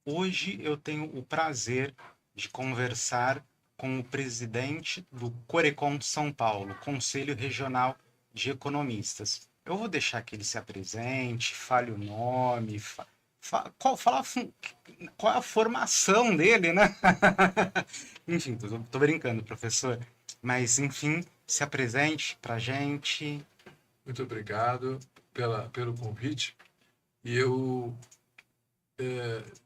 Hoje eu tenho o prazer de conversar com o presidente do Corecon de São Paulo, Conselho Regional de Economistas. Eu vou deixar que ele se apresente, fale o nome, qual é a formação dele, né? Enfim, tô brincando, professor. Mas, enfim, se apresente pra gente. Muito obrigado pelo convite. E eu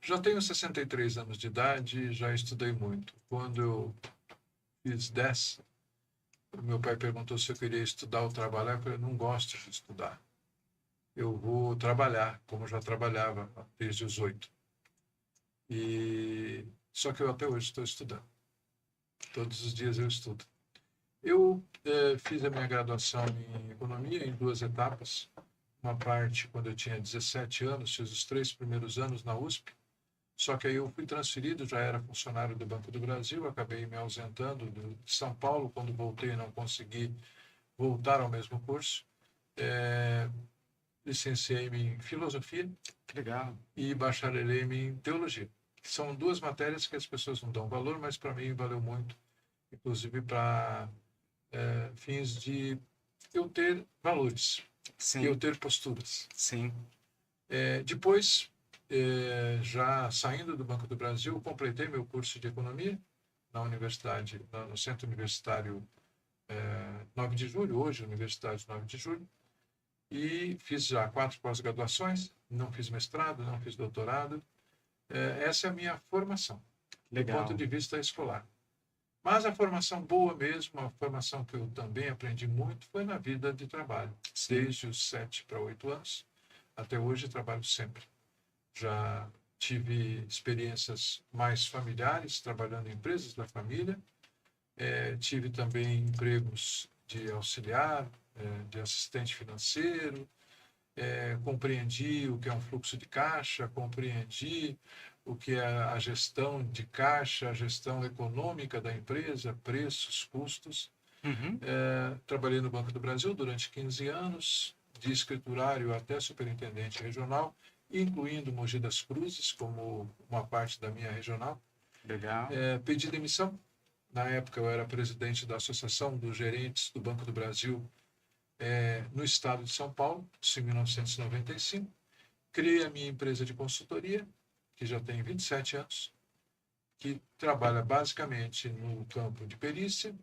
já tenho 63 anos de idade e já estudei muito. Quando eu fiz 10, o meu pai perguntou se eu queria estudar ou trabalhar. Eu falei, não gosto de estudar. Eu vou trabalhar, como já trabalhava desde os 8. Só que eu até hoje estou estudando. Todos os dias eu estudo. Eu fiz a minha graduação em economia em 2 etapas. Uma parte quando eu tinha 17 anos, fiz os 3 primeiros anos na USP, só que aí eu fui transferido, já era funcionário do Banco do Brasil, acabei me ausentando de São Paulo, quando voltei não consegui voltar ao mesmo curso. É, Licenciei-me em filosofia Que legal. e bacharelei-me em teologia. São duas matérias que as pessoas não dão valor, mas para mim valeu muito, inclusive para fins de eu ter valores, eu Sim, ter posturas. sim. Depois, já saindo do Banco do Brasil, completei meu curso de economia na universidade, no Centro Universitário 9 de Julho, hoje Universidade 9 de Julho, e fiz já 4 pós-graduações, não fiz mestrado, não fiz doutorado. Essa é a minha formação, do ponto Legal. de vista escolar. Mas a formação boa mesmo, a formação que eu também aprendi muito, foi na vida de trabalho. Sim. Desde os 7 para 8 anos, até hoje trabalho sempre. Já tive experiências mais familiares, trabalhando em empresas da família. Tive também empregos de auxiliar, de assistente financeiro. Compreendi o que é um fluxo de caixa, compreendi o que é a gestão de caixa, a gestão econômica da empresa, preços, custos. Uhum. Trabalhei no Banco do Brasil durante 15 anos, de escriturário até superintendente regional, incluindo Mogi das Cruzes como uma parte da minha regional. Legal. Pedi demissão. Na época eu era presidente da Associação dos Gerentes do Banco do Brasil no estado de São Paulo, isso em 1995. Criei a minha empresa de consultoria, que já tem 27 anos, que trabalha basicamente no campo de perícia,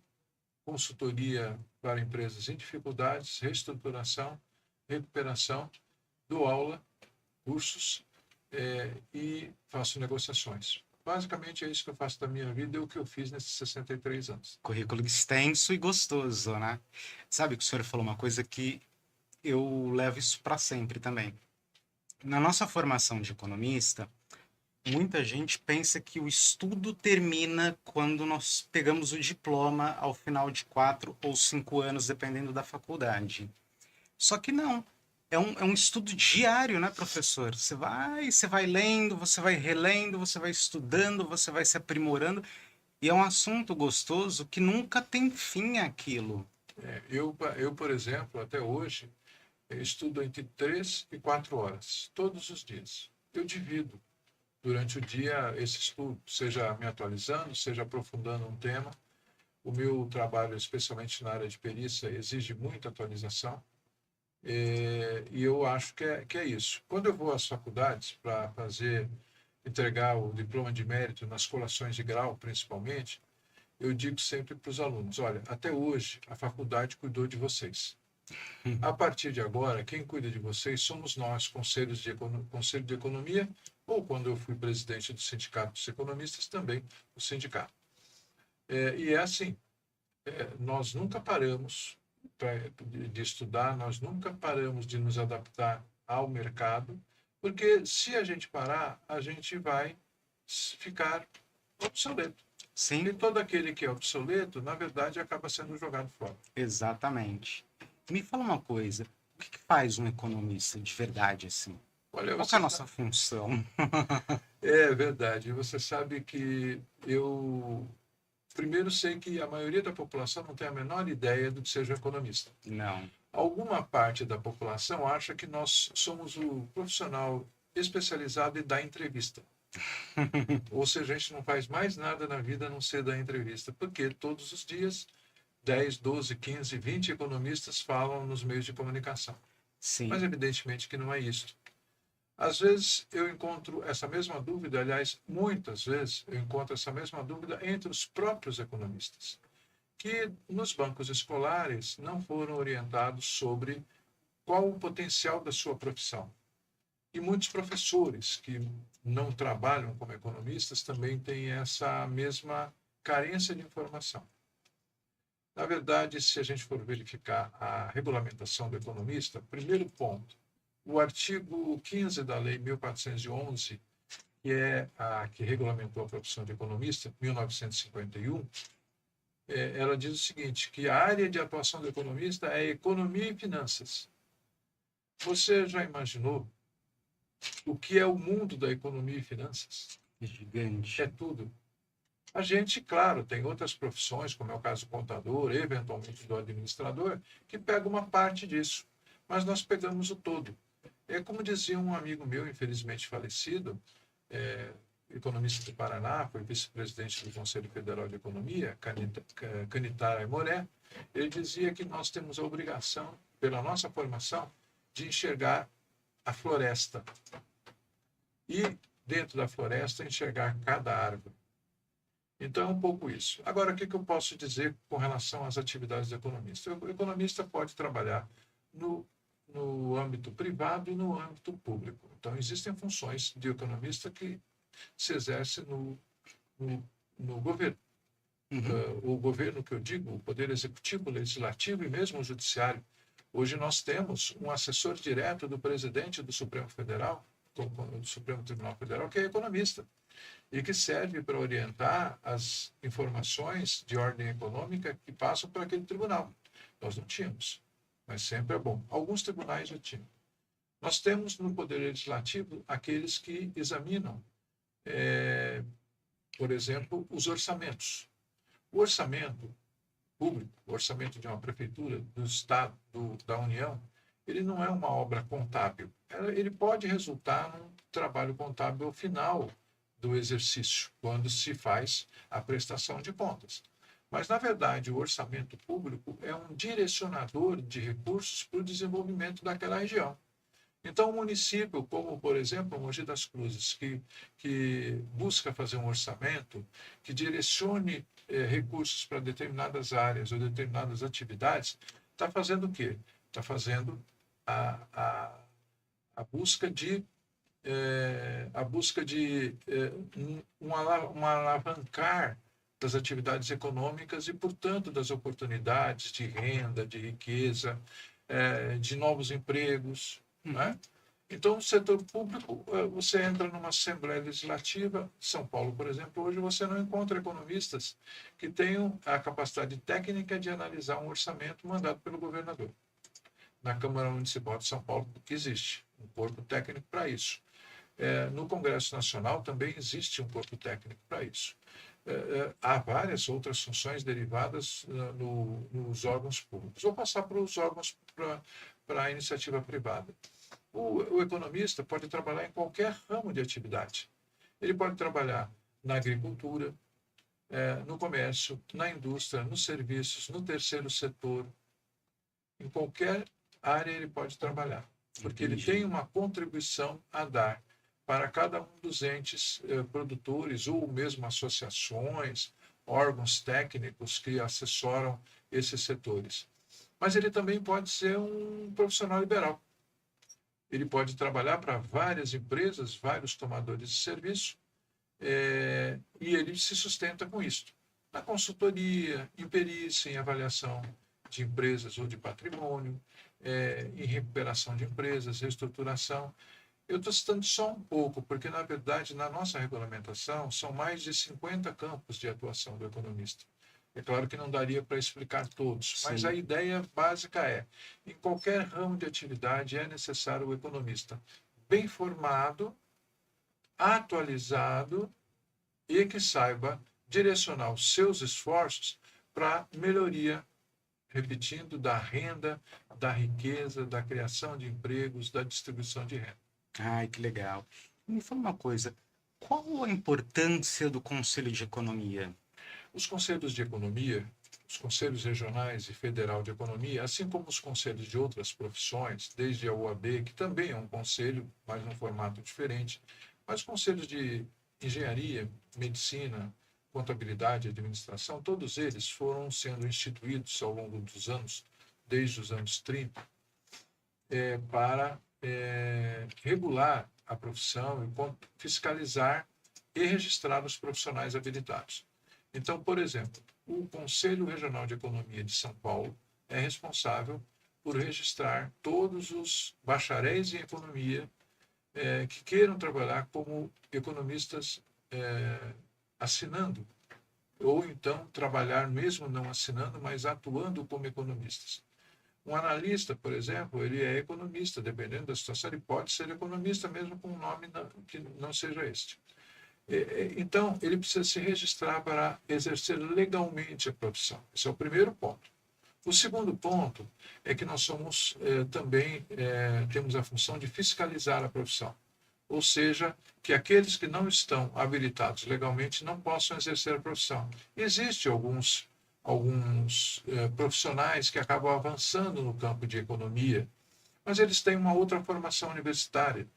consultoria para empresas em dificuldades, reestruturação, recuperação, dou aula, cursos e faço negociações. Basicamente é isso que eu faço da minha vida e o que eu fiz nesses 63 anos. Currículo extenso e gostoso, né? Sabe que o senhor falou uma coisa que eu levo isso para sempre também. Na nossa formação de economista, muita gente pensa que o estudo termina quando nós pegamos o diploma ao final de 4 ou 5 anos, dependendo da faculdade. Só que não. É um estudo diário, né, professor? Você vai lendo, você vai relendo, você vai estudando, você vai se aprimorando. E é um assunto gostoso que nunca tem fim aquilo. Por exemplo, até hoje, eu estudo entre 3 e 4 horas, todos os dias. Eu divido durante o dia esse estudo, seja me atualizando, seja aprofundando um tema. O meu trabalho, especialmente na área de perícia, exige muita atualização. E eu acho que é isso. Quando eu vou às faculdades para entregar o diploma de mérito nas colações de grau, principalmente, eu digo sempre para os alunos: olha, até hoje a faculdade cuidou de vocês. A partir de agora, quem cuida de vocês somos nós, Conselho de Economia, ou quando eu fui presidente do Sindicato dos Economistas, também o sindicato. E é assim, nós nunca paramos de estudar, nós nunca paramos de nos adaptar ao mercado, porque se a gente parar, a gente vai ficar obsoleto. E Sim, todo aquele que é obsoleto, na verdade, acaba sendo jogado fora. exatamente. Me fala uma coisa, o que faz um economista de verdade assim? Olha, Qual que é você a nossa sabe, função? é verdade, você sabe que eu primeiro sei que a maioria da população não tem a menor ideia do que seja um economista. Não. Alguma parte da população acha que nós somos o profissional especializado em dar entrevista. Ou seja, a gente não faz mais nada na vida a não ser dar entrevista, porque todos os dias 10, 12, 15, 20 economistas falam nos meios de comunicação. Mas Sim. evidentemente que não é isto. Às vezes eu encontro essa mesma dúvida, aliás, muitas vezes eu encontro essa mesma dúvida entre os próprios economistas, que nos bancos escolares não foram orientados sobre qual o potencial da sua profissão. E muitos professores que não trabalham como economistas também têm essa mesma carência de informação. Na verdade, se a gente for verificar a regulamentação do economista, primeiro ponto, o artigo 15 da Lei 1411, que é a que regulamentou a profissão de economista, 1951, ela diz o seguinte, que a área de atuação do economista é economia e finanças. Você já imaginou o que é o mundo da economia e finanças? É gigante. É tudo. A gente, claro, tem outras profissões, como é o caso do contador, eventualmente do administrador, que pega uma parte disso. Mas nós pegamos o todo. É como dizia um amigo meu, infelizmente falecido, economista do Paraná, foi vice-presidente do Conselho Federal de Economia, Canitar Aimoré, ele dizia que nós temos a obrigação, pela nossa formação, de enxergar a floresta. E, dentro da floresta, enxergar cada árvore. Então, é um pouco isso. Agora, o que eu posso dizer com relação às atividades do economista? O economista pode trabalhar no âmbito privado e no âmbito público. Então, existem funções de economista que se exercem no governo. O governo, que eu digo, o Poder Executivo, Legislativo e mesmo o Judiciário. Hoje nós temos um assessor direto do presidente do Supremo Federal, do Supremo Tribunal Federal, que é economista e que serve para orientar as informações de ordem econômica que passam por aquele tribunal. Nós não tínhamos, mas sempre é bom. Alguns tribunais já tinham. Nós temos no Poder Legislativo aqueles que examinam, por exemplo, os orçamentos. O orçamento público, o orçamento de uma prefeitura, do Estado, da União, ele não é uma obra contábil. Ele pode resultar num trabalho contábil ao final do exercício, quando se faz a prestação de contas. Mas, na verdade, o orçamento público é um direcionador de recursos para o desenvolvimento daquela região. Então, um município como, por exemplo, Mogi das Cruzes, que busca fazer um orçamento que direcione recursos para determinadas áreas ou determinadas atividades, está fazendo o quê? Está fazendo a busca de um alavancar das atividades econômicas e, portanto, das oportunidades de renda, de riqueza, de novos empregos. Né? Então, o setor público, você entra numa Assembleia Legislativa, São Paulo, por exemplo, hoje você não encontra economistas que tenham a capacidade técnica de analisar um orçamento mandado pelo governador. Na Câmara Municipal de São Paulo, que existe um corpo técnico para isso. No Congresso Nacional também existe um corpo técnico para isso. Há várias outras funções derivadas nos órgãos públicos. Vou passar para os órgãos, para a iniciativa privada. O economista pode trabalhar em qualquer ramo de atividade. Ele pode trabalhar na agricultura, no comércio, na indústria, nos serviços, no terceiro setor. Em qualquer área ele pode trabalhar, porque ele tem uma contribuição a dar para cada um dos entes produtores ou mesmo associações, órgãos técnicos que assessoram esses setores. Mas ele também pode ser um profissional liberal. Ele pode trabalhar para várias empresas, vários tomadores de serviço, e ele se sustenta com isso. Na consultoria, em perícia, em avaliação de empresas ou de patrimônio, em recuperação de empresas, reestruturação. Eu estou citando só um pouco, porque, na verdade, na nossa regulamentação, são mais de 50 campos de atuação do economista. É claro que não daria para explicar todos, mas Sim. a ideia básica é, em qualquer ramo de atividade é necessário o economista bem formado, atualizado e que saiba direcionar os seus esforços para melhoria, repetindo, da renda, da riqueza, da criação de empregos, da distribuição de renda. Ai, que legal. Me fala uma coisa, qual a importância do Conselho de Economia? Os conselhos de economia, os conselhos regionais e federal de economia, assim como os conselhos de outras profissões, desde a OAB, que também é um conselho, mas num formato diferente, mas conselhos de engenharia, medicina, contabilidade, administração, todos eles foram sendo instituídos ao longo dos anos, desde os anos 30, para regular a profissão e fiscalizar e registrar os profissionais habilitados. Então, por exemplo, o Conselho Regional de Economia de São Paulo é responsável por registrar todos os bacharéis em economia que queiram trabalhar como economistas assinando, ou então trabalhar mesmo não assinando, mas atuando como economistas. Um analista, por exemplo, ele é economista, dependendo da situação, ele pode ser economista mesmo com um nome que não seja este. Então, ele precisa se registrar para exercer legalmente a profissão. Esse é o primeiro ponto. O segundo ponto é que nós somos também temos a função de fiscalizar a profissão, ou seja, que aqueles que não estão habilitados legalmente não possam exercer a profissão. Existem alguns profissionais que acabam avançando no campo de economia, mas eles têm uma outra formação universitária.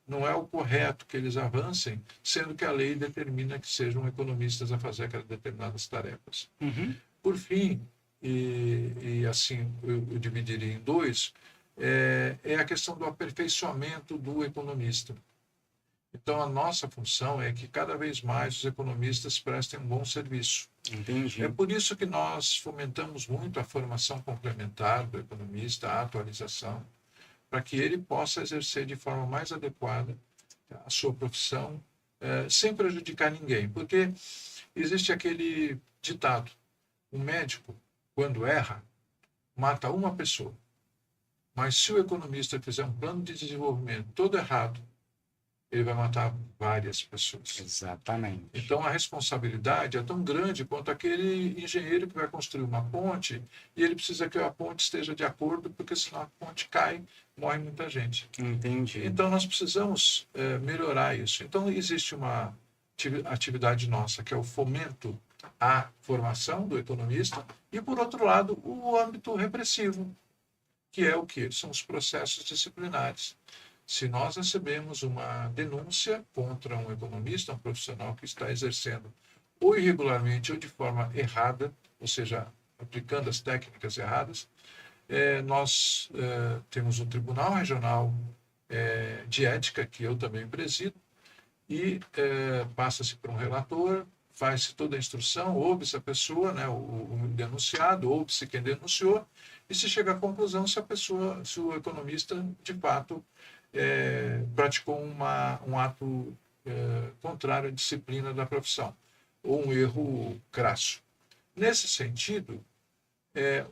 Não é o correto que eles avancem, sendo que a lei determina que sejam economistas a fazer aquelas determinadas tarefas. Uhum. Por fim, e assim eu dividiria em dois, é a questão do aperfeiçoamento do economista. Então, a nossa função é que cada vez mais os economistas prestem um bom serviço. Entendi. É por isso que nós fomentamos muito a formação complementar do economista, a atualização, para que ele possa exercer de forma mais adequada a sua profissão, sem prejudicar ninguém. Porque existe aquele ditado: o médico, quando erra, mata uma pessoa. Mas se o economista fizer um plano de desenvolvimento todo errado, ele vai matar várias pessoas. Exatamente. Então, a responsabilidade é tão grande quanto aquele engenheiro que vai construir uma ponte e ele precisa que a ponte esteja de acordo, porque senão a ponte cai, morre muita gente. Entendi. Então, nós precisamos melhorar isso. Então, existe uma atividade nossa, que é o fomento à formação do economista, e, por outro lado, o âmbito repressivo, que é o quê? São os processos disciplinares. Se nós recebemos uma denúncia contra um economista, um profissional que está exercendo ou irregularmente ou de forma errada, ou seja, aplicando as técnicas erradas, nós temos um tribunal regional de ética, que eu também presido, e passa-se para um relator, faz-se toda a instrução, ouve-se a pessoa, né, o denunciado, ouve-se quem denunciou, e se chega à conclusão se o economista, de fato, praticou um ato contrário à disciplina da profissão, ou um erro crasso. Nesse sentido, é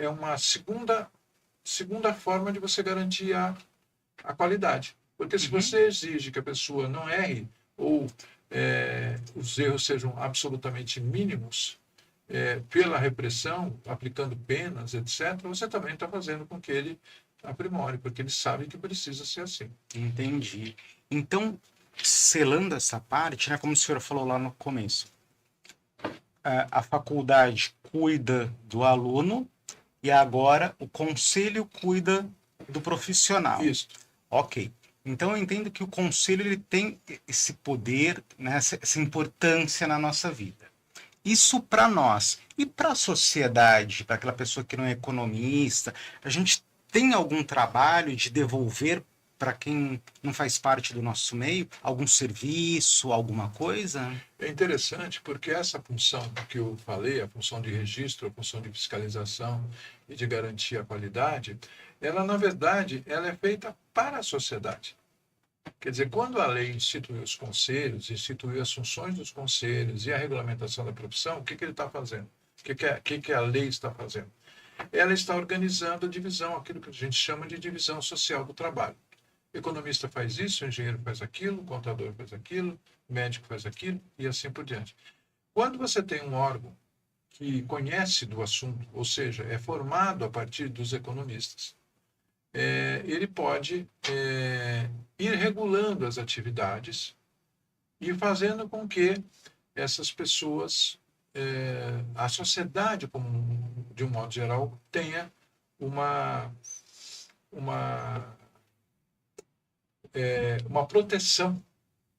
uma segunda forma de você garantir a qualidade. Porque se você exige que a pessoa não erre, ou os erros sejam absolutamente mínimos, pela repressão, aplicando penas, etc., você também está fazendo com que ele aprimore, porque ele sabe que precisa ser assim. Entendi. Então, selando essa parte, né, como o senhor falou lá no começo, a faculdade cuida do aluno e agora o conselho cuida do profissional. Isso. Ok. Então, eu entendo que o conselho ele tem esse poder, né, essa importância na nossa vida. Isso para nós. E para a sociedade, para aquela pessoa que não é economista, a gente tem algum trabalho de devolver para quem não faz parte do nosso meio? Algum serviço, alguma coisa? É interessante porque essa função que eu falei, a função de registro, a função de fiscalização e de garantir a qualidade, ela, na verdade, ela é feita para a sociedade. Quer dizer, quando a lei instituiu os conselhos, instituiu as funções dos conselhos e a regulamentação da profissão, o que ele está fazendo? O que a lei está fazendo? Ela está organizando a divisão, aquilo que a gente chama de divisão social do trabalho. O economista faz isso, o engenheiro faz aquilo, o contador faz aquilo, o médico faz aquilo e assim por diante. Quando você tem um órgão que conhece do assunto, ou seja, é formado a partir dos economistas, ele pode ir regulando as atividades e fazendo com que essas pessoas, a sociedade, como, de um modo geral, tenha uma, uma, uma proteção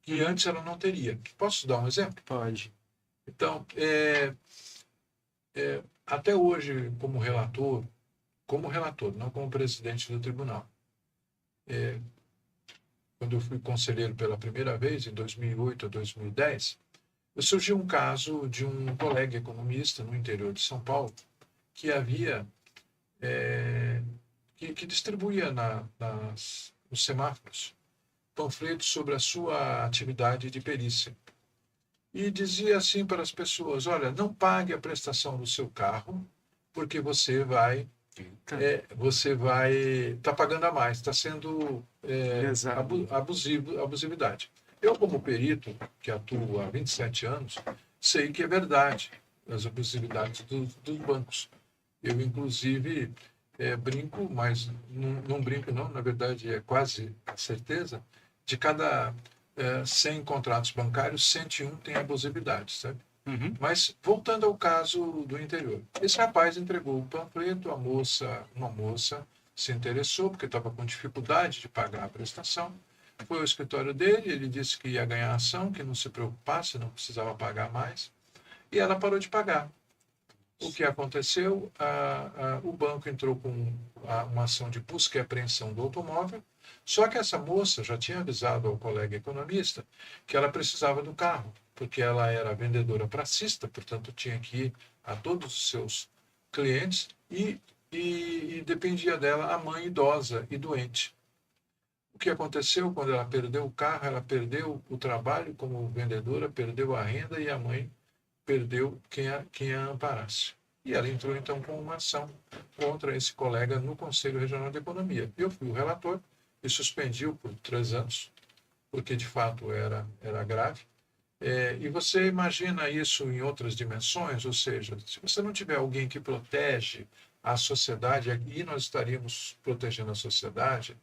que antes ela não teria. Posso dar um exemplo? Pode. Então, até hoje, como relator, não como presidente do tribunal, quando eu fui conselheiro pela primeira vez, em 2008 a 2010, surgiu um caso de um colega economista no interior de São Paulo que havia que distribuía nos semáforos panfletos sobre a sua atividade de perícia. E dizia assim para as pessoas: olha, não pague a prestação do seu carro, porque você vai estar pagando a mais, está sendo abusividade. Eu, como perito, que atuo há 27 anos, sei que é verdade as abusividades dos bancos. Eu, inclusive, brinco, mas não brinco não, na verdade é quase a certeza, de cada 100 contratos bancários, 101 tem abusividade, sabe? Uhum. Mas, voltando ao caso do interior. Esse rapaz entregou o panfleto, uma moça se interessou, porque estava com dificuldade de pagar a prestação, foi ao escritório dele, ele disse que ia ganhar ação, que não se preocupasse, não precisava pagar mais, e ela parou de pagar. O que aconteceu? O banco entrou com uma ação de busca e apreensão do automóvel, só que essa moça já tinha avisado ao colega economista que ela precisava do carro, porque ela era vendedora pracista, portanto tinha que ir a todos os seus clientes e dependia dela a mãe idosa e doente. O que aconteceu quando ela perdeu o carro? Ela perdeu o trabalho como vendedora, perdeu a renda e a mãe perdeu quem a amparasse. E ela entrou, então, com uma ação contra esse colega no Conselho Regional de Economia. Eu fui o relator e suspendi-o por 3 anos, porque, de fato, era grave. E você imagina isso em outras dimensões, ou seja, se você não tiver alguém que protege a sociedade, e nós estaríamos protegendo a sociedade,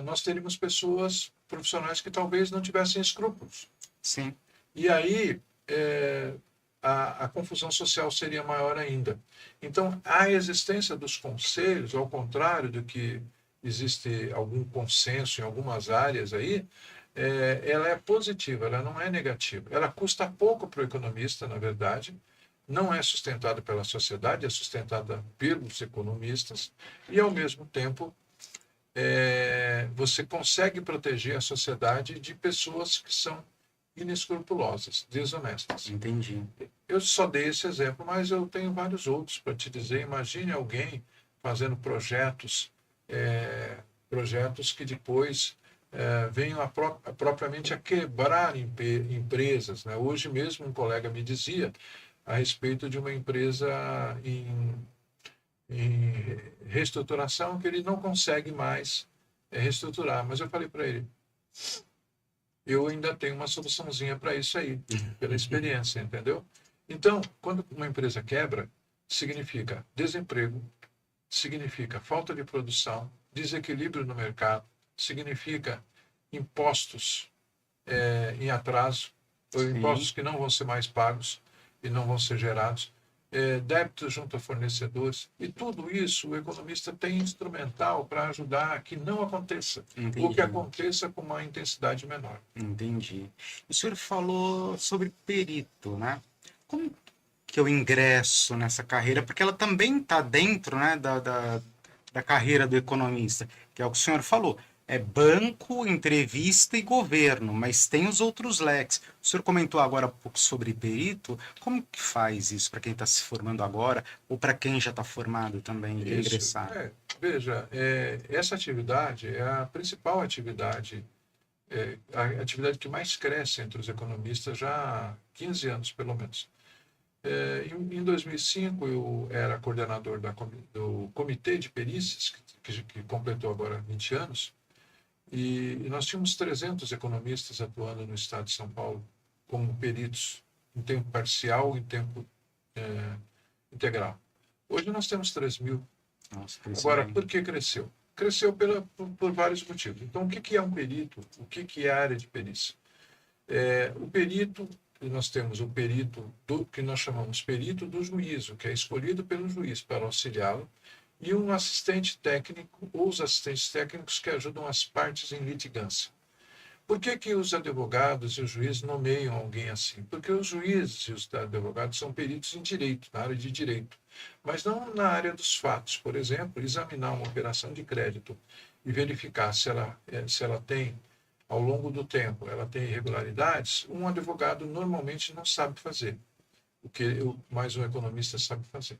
nós teríamos pessoas profissionais que talvez não tivessem escrúpulos. Sim. E aí a confusão social seria maior ainda. Então, a existência dos conselhos, ao contrário do que existe algum consenso em algumas áreas aí, ela é positiva, ela não é negativa. Ela custa pouco para o economista, na verdade, não é sustentada pela sociedade, é sustentada pelos economistas, e, ao mesmo tempo, você consegue proteger a sociedade de pessoas que são inescrupulosas, desonestas. Entendi. Eu só dei esse exemplo, mas eu tenho vários outros para te dizer. Imagine alguém fazendo projetos que depois venham propriamente a quebrar empresas, né? Hoje mesmo um colega me dizia a respeito de uma empresa em reestruturação que ele não consegue mais reestruturar. Mas eu falei para ele: eu ainda tenho uma soluçãozinha para isso aí, pela experiência, entendeu? Então, quando uma empresa quebra, significa desemprego, significa falta de produção, desequilíbrio no mercado, significa impostos em atraso, ou impostos que não vão ser mais pagos e não vão ser gerados, débitos junto a fornecedores, e tudo isso o economista tem instrumental para ajudar que não aconteça, ou que aconteça com uma intensidade menor. Entendi. O senhor falou sobre perito, né? Como que eu ingresso nessa carreira? Porque ela também está dentro, né, da carreira do economista, que é o que o senhor falou. É banco, entrevista e governo, mas tem os outros leques. O senhor comentou agora um pouco sobre perito. Como que faz isso para quem está se formando agora ou para quem já está formado também, quer ingressar? Veja, essa atividade é a principal atividade, a atividade que mais cresce entre os economistas já há 15 anos, pelo menos. Em 2005, eu era coordenador do Comitê de Perícias, que completou agora 20 anos, e nós tínhamos 300 economistas atuando no estado de São Paulo como peritos, em tempo parcial e em tempo integral. Hoje nós temos 3.000. Nossa, cresceu Agora, bem. por que cresceu? Cresceu por vários motivos. Então, o que é um perito? O que é a área de perícia? O perito, nós temos o perito que nós chamamos perito do juízo, que é escolhido pelo juiz para auxiliá-lo, e um assistente técnico, ou os assistentes técnicos que ajudam as partes em litigância. Por que os advogados e os juízes nomeiam alguém assim? Porque os juízes e os advogados são peritos em direito, na área de direito, mas não na área dos fatos. Por exemplo, examinar uma operação de crédito e verificar se ela tem, ao longo do tempo, ela tem irregularidades, um advogado normalmente não sabe fazer, mas um economista sabe fazer.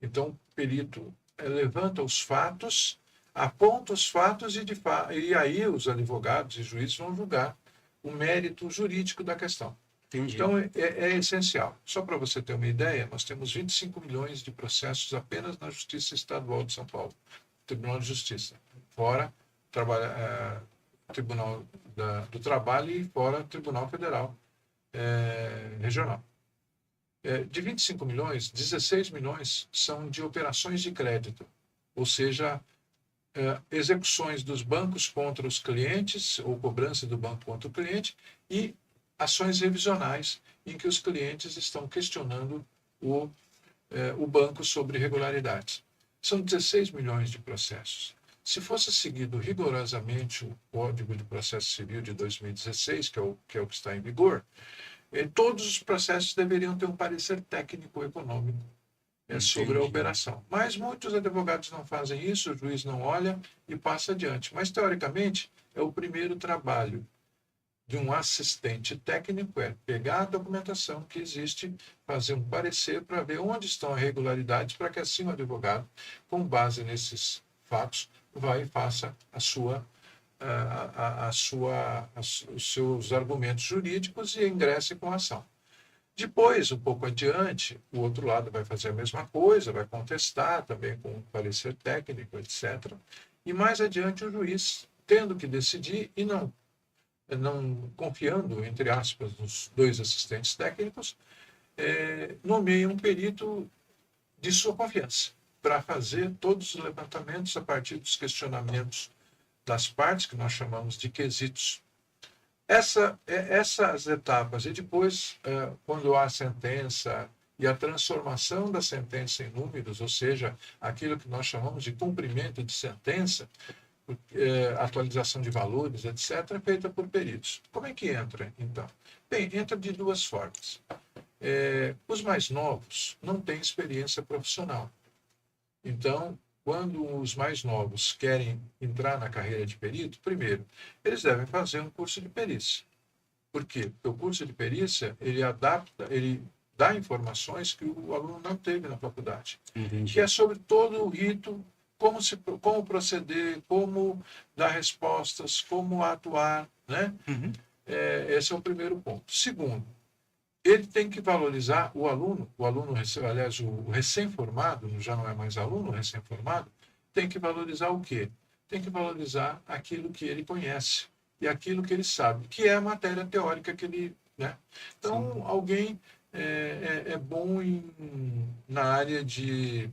Então, o perito levanta os fatos, aponta os fatos e aí os advogados e juízes vão julgar o mérito jurídico da questão. Entendi. Então, é essencial. Só para você ter uma ideia, nós temos 25 milhões de processos apenas na Justiça Estadual de São Paulo, Tribunal de Justiça, fora Tribunal do Trabalho e fora Tribunal Federal Regional. De 25 milhões, 16 milhões são de operações de crédito, ou seja, execuções dos bancos contra os clientes, ou cobrança do banco contra o cliente, e ações revisionais em que os clientes estão questionando o banco sobre irregularidades. São 16 milhões de processos. Se fosse seguido rigorosamente o Código de Processo Civil de 2016, que é o que está em vigor, todos os processos deveriam ter um parecer técnico-econômico sobre a operação. Mas muitos advogados não fazem isso, o juiz não olha e passa adiante. Mas, teoricamente, é o primeiro trabalho de um assistente técnico, pegar a documentação que existe, fazer um parecer para ver onde estão as irregularidades, para que assim o advogado, com base nesses fatos, vá e faça os seus argumentos jurídicos e ingresse com a ação. Depois, um pouco adiante, o outro lado vai fazer a mesma coisa, vai contestar também com um parecer técnico, etc. E mais adiante, o juiz, tendo que decidir e não confiando, entre aspas, nos dois assistentes técnicos, nomeia um perito de sua confiança para fazer todos os levantamentos a partir dos questionamentos das partes, que nós chamamos de quesitos. Essas etapas, e depois, quando há a sentença e a transformação da sentença em números, ou seja, aquilo que nós chamamos de cumprimento de sentença, atualização de valores, etc., é feita por peritos. Como é que entra, então? Bem, entra de duas formas. Os mais novos não têm experiência profissional. Então, quando os mais novos querem entrar na carreira de perito, primeiro, eles devem fazer um curso de perícia. Por quê? Porque o curso de perícia, ele dá informações que o aluno não teve na faculdade. Entendi. Que é sobre todo o rito, como proceder, como dar respostas, como atuar, né? Uhum. Esse é o primeiro ponto. Segundo, ele tem que valorizar o aluno, aliás, o recém-formado, já não é mais aluno, o recém-formado, tem que valorizar o quê? Tem que valorizar aquilo que ele conhece e aquilo que ele sabe, que é a matéria teórica que ele... Né? Então, sim, alguém é bom na área de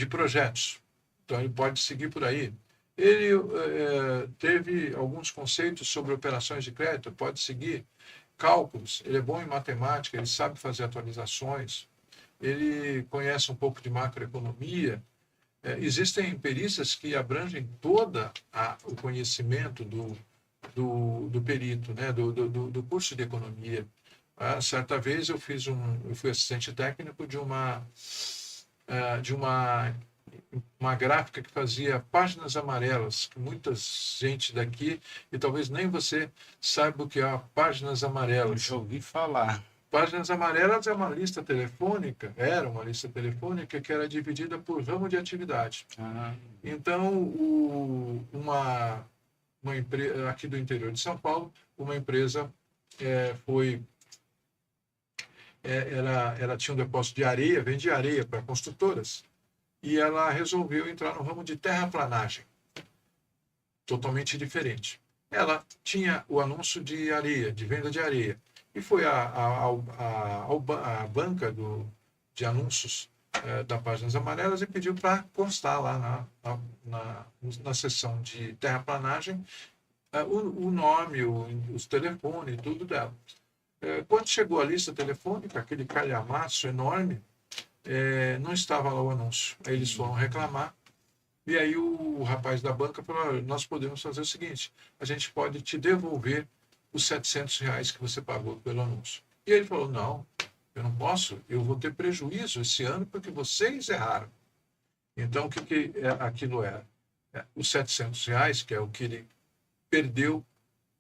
projetos, então ele pode seguir por aí. Ele teve alguns conceitos sobre operações de crédito, pode seguir. Cálculos, ele é bom em matemática, ele sabe fazer atualizações, ele conhece um pouco de macroeconomia. Existem perícias que abrangem todo o conhecimento do perito, né? do curso de economia. Certa vez eu fui assistente técnico de uma gráfica que fazia páginas amarelas, que muita gente daqui, e talvez nem você saiba o que é páginas amarelas. Já ouvi falar. Páginas amarelas é uma lista telefônica, era uma lista telefônica que era dividida por ramo de atividade. Então, uma empresa aqui do interior de São Paulo, uma empresa ela tinha um depósito de areia, vendia areia para construtoras, e ela resolveu entrar no ramo de terraplanagem, totalmente diferente. Ela tinha o anúncio de areia, de venda de areia, e foi à banca de anúncios da Páginas Amarelas e pediu para constar lá na seção de terraplanagem o nome, os telefones, tudo dela. Quando chegou a lista telefônica, aquele calhamaço enorme, não estava lá o anúncio. Aí eles foram reclamar. E aí o rapaz da banca falou, nós podemos fazer o seguinte, a gente pode te devolver os R$ 700 que você pagou pelo anúncio. E ele falou, não, eu não posso, eu vou ter prejuízo esse ano porque vocês erraram. Então, o que aquilo era? Os R$ 700, que é o que ele perdeu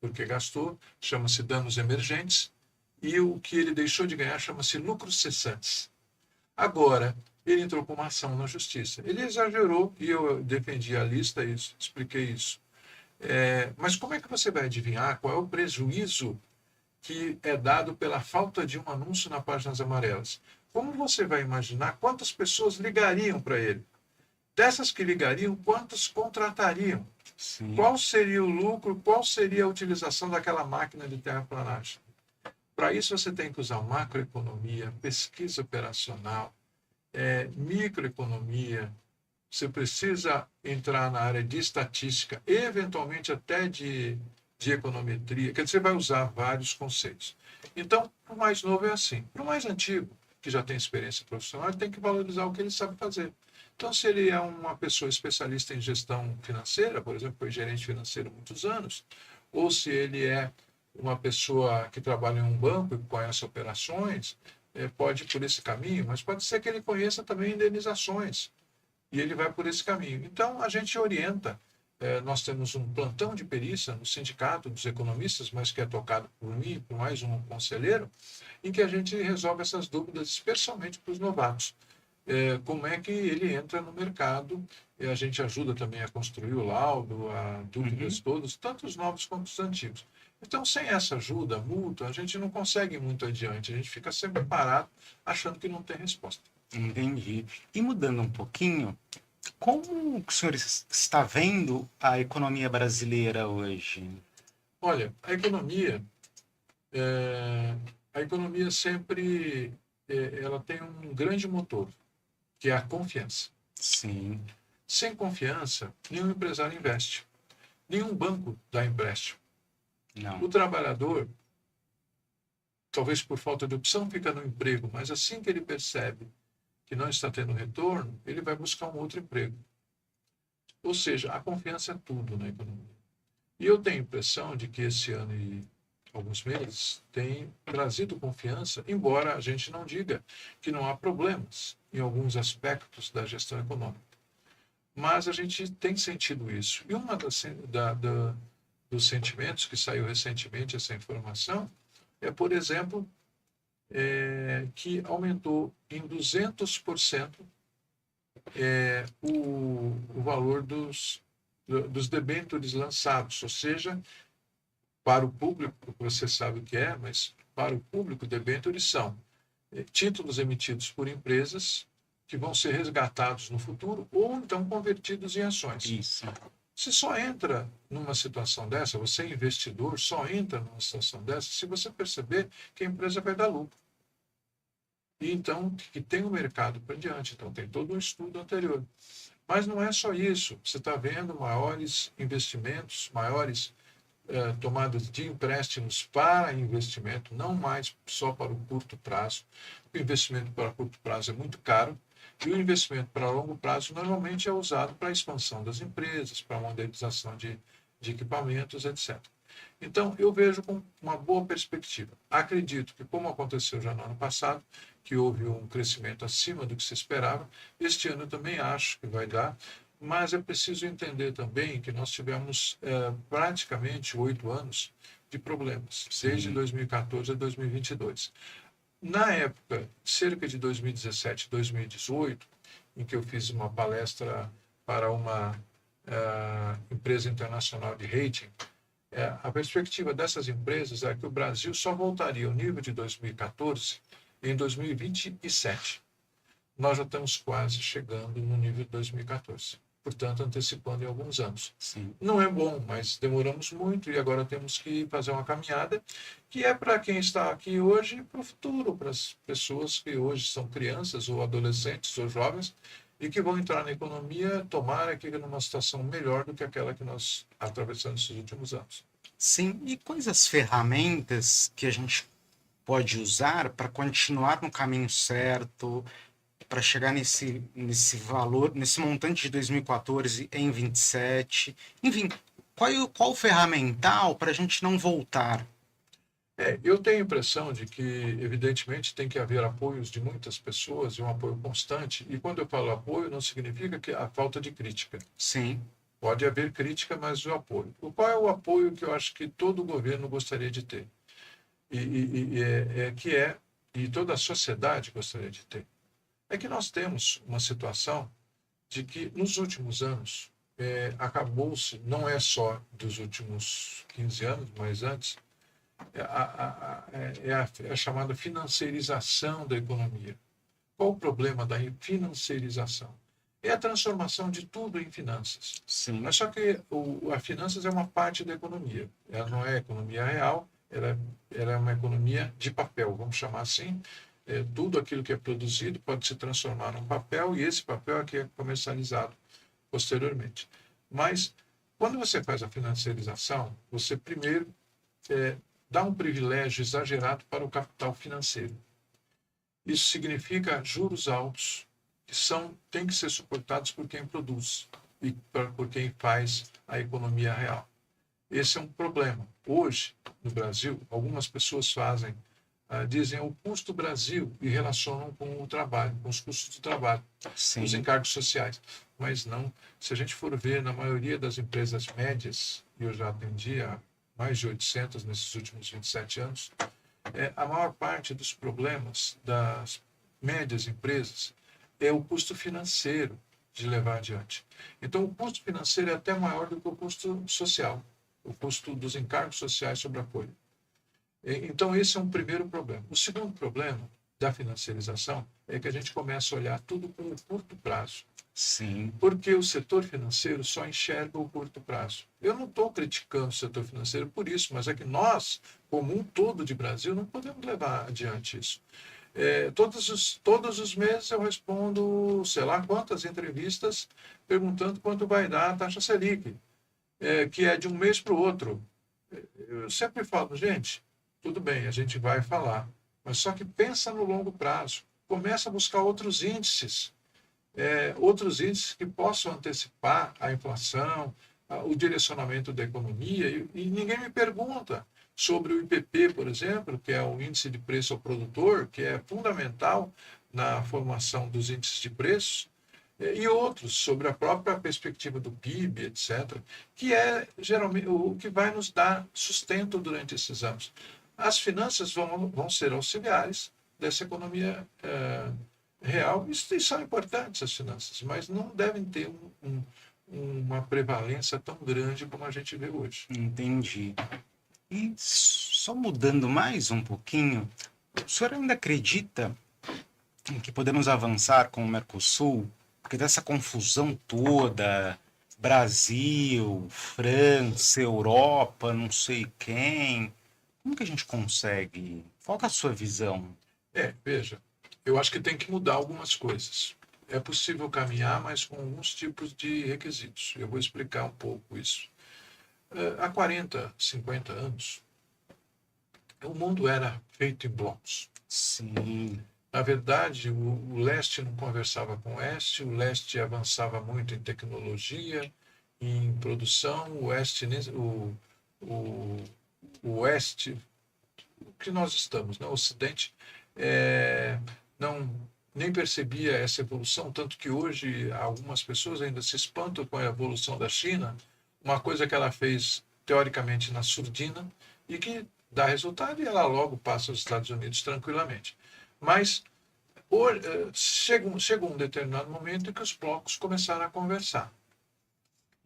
porque gastou, chama-se danos emergentes, e o que ele deixou de ganhar chama-se lucros cessantes. Agora, ele entrou com uma ação na justiça. Ele exagerou, e eu defendi a lista, isso, expliquei isso. Mas como é que você vai adivinhar qual é o prejuízo que é dado pela falta de um anúncio na Páginas Amarelas? Como você vai imaginar quantas pessoas ligariam para ele? Dessas que ligariam, quantos contratariam? Sim. Qual seria o lucro, qual seria a utilização daquela máquina de terraplanagem? Para isso você tem que usar macroeconomia, pesquisa operacional, microeconomia, você precisa entrar na área de estatística, eventualmente até de econometria, quer dizer, você vai usar vários conceitos. Então, para o mais novo é assim. Para o mais antigo, que já tem experiência profissional, ele tem que valorizar o que ele sabe fazer. Então, se ele é uma pessoa especialista em gestão financeira, por exemplo, foi gerente financeiro há muitos anos, ou se ele é uma pessoa que trabalha em um banco e conhece operações, pode ir por esse caminho, mas pode ser que ele conheça também indenizações, e ele vai por esse caminho. Então, a gente orienta. Nós temos um plantão de perícia no Sindicato dos Economistas, mas que é tocado por mim e por mais um conselheiro, em que a gente resolve essas dúvidas, especialmente para os novatos. Como é que ele entra no mercado, e a gente ajuda também a construir o laudo, a dúvidas todas, tanto os novos quanto os antigos. Então, sem essa ajuda mútua, a gente não consegue ir muito adiante, a gente fica sempre parado, achando que não tem resposta. Entendi. E mudando um pouquinho, como o senhor está vendo a economia brasileira hoje? Olha, a economia sempre ela tem um grande motor, que é a confiança. Sim. Sem confiança, nenhum empresário investe, nenhum banco dá empréstimo. Não. O trabalhador, talvez por falta de opção, fica no emprego, mas assim que ele percebe que não está tendo retorno, ele vai buscar um outro emprego. Ou seja, a confiança é tudo na economia. E eu tenho a impressão de que esse ano e alguns meses tem trazido confiança, embora a gente não diga que não há problemas em alguns aspectos da gestão econômica. Mas a gente tem sentido isso. E uma dos sentimentos que saiu recentemente, essa informação, é, por exemplo, que aumentou em 200% o valor dos debêntures lançados, ou seja, para o público, você sabe o que é, mas para o público, debêntures são títulos emitidos por empresas que vão ser resgatados no futuro ou então convertidos em ações. Isso. Você só entra numa situação dessa, você é investidor, só entra numa situação dessa se você perceber que a empresa vai dar lucro. E então, que tem um mercado para diante, então tem todo um estudo anterior. Mas não é só isso, você está vendo maiores investimentos, maiores tomadas de empréstimos para investimento, não mais só para o curto prazo. O investimento para curto prazo é muito caro, e o investimento para longo prazo normalmente é usado para a expansão das empresas, para a modernização de equipamentos, etc. Então, eu vejo com uma boa perspectiva. Acredito que, como aconteceu já no ano passado, que houve um crescimento acima do que se esperava, este ano eu também acho que vai dar, mas é preciso entender também que nós tivemos praticamente 8 anos de problemas, desde 2014 a 2022. Na época, cerca de 2017, 2018, em que eu fiz uma palestra para uma empresa internacional de rating, a perspectiva dessas empresas é que o Brasil só voltaria ao nível de 2014 em 2027. Nós já estamos quase chegando no nível de 2014. portanto, antecipando em alguns anos. Sim. Não é bom, mas demoramos muito e agora temos que fazer uma caminhada que é para quem está aqui hoje e para o futuro, para as pessoas que hoje são crianças ou adolescentes ou jovens e que vão entrar na economia, tomara que numa situação melhor do que aquela que nós atravessamos nesses últimos anos. Sim, e quais as ferramentas que a gente pode usar para continuar no caminho certo, para chegar nesse valor, nesse montante de 2014 em 27? Enfim, qual o ferramental para a gente não voltar? Eu tenho a impressão de que, evidentemente, tem que haver apoios de muitas pessoas e um apoio constante. E quando eu falo apoio, não significa que a falta de crítica. Sim, Pode haver crítica, mas o apoio. Qual é o apoio que eu acho que todo governo gostaria de ter? E toda a sociedade gostaria de ter? É que nós temos uma situação de que, nos últimos anos, acabou-se, não é só dos últimos 15 anos, mas antes, é a chamada financiarização da economia. Qual o problema da financiarização? É a transformação de tudo em finanças. sim, Mas só que a finanças é uma parte da economia. Ela não é economia real, ela é uma economia de papel, vamos chamar assim. Tudo aquilo que é produzido pode se transformar num papel e esse papel aqui é comercializado posteriormente. Mas, quando você faz a financiarização, você primeiro dá um privilégio exagerado para o capital financeiro. Isso significa juros altos, que têm que ser suportados por quem produz e por quem faz a economia real. Esse é um problema. Hoje, no Brasil, algumas pessoas dizem o custo Brasil e relacionam com o trabalho, com os custos do trabalho, os sim, encargos sociais. Mas não, se a gente for ver, na maioria das empresas médias, e eu já atendi a mais de 800 nesses últimos 27 anos, a maior parte dos problemas das médias empresas é o custo financeiro de levar adiante. Então, o custo financeiro é até maior do que o custo social, o custo dos encargos sociais sobre a folha. Então, esse é um primeiro problema. O segundo problema da financiarização é que a gente começa a olhar tudo com o curto prazo. sim, Porque o setor financeiro só enxerga o curto prazo. Eu não estou criticando o setor financeiro por isso, mas é que nós, como um todo de Brasil, não podemos levar adiante isso. Todos os meses eu respondo, sei lá quantas entrevistas, perguntando quanto vai dar a taxa Selic, que é de um mês para o outro. Eu sempre falo, gente, tudo bem, a gente vai falar, mas só que pensa no longo prazo. Começa a buscar outros índices que possam antecipar a inflação, o direcionamento da economia, e ninguém me pergunta sobre o IPP, por exemplo, que é o índice de preço ao produtor, que é fundamental na formação dos índices de preços, e outros sobre a própria perspectiva do PIB, etc., que é geralmente o que vai nos dar sustento durante esses anos. As finanças vão ser auxiliares dessa economia real, e são importantes as finanças, mas não devem ter uma prevalência tão grande como a gente vê hoje. entendi. E só mudando mais um pouquinho, o senhor ainda acredita em que podemos avançar com o Mercosul? Porque dessa confusão toda, Brasil, França, Europa, não sei quem, como que a gente consegue? Qual que é a sua visão? Veja, eu acho que tem que mudar algumas coisas. É possível caminhar, mas com alguns tipos de requisitos. Eu vou explicar um pouco isso. Há 40, 50 anos, o mundo era feito em blocos. Sim, Na verdade, o leste não conversava com o oeste, o leste avançava muito em tecnologia, em produção, o oeste, o que nós estamos, né? O ocidente, não nem percebia essa evolução, tanto que hoje algumas pessoas ainda se espantam com a evolução da China, uma coisa que ela fez teoricamente na surdina e que dá resultado e ela logo passa aos Estados Unidos tranquilamente. Mas chegou um determinado momento em que os blocos começaram a conversar.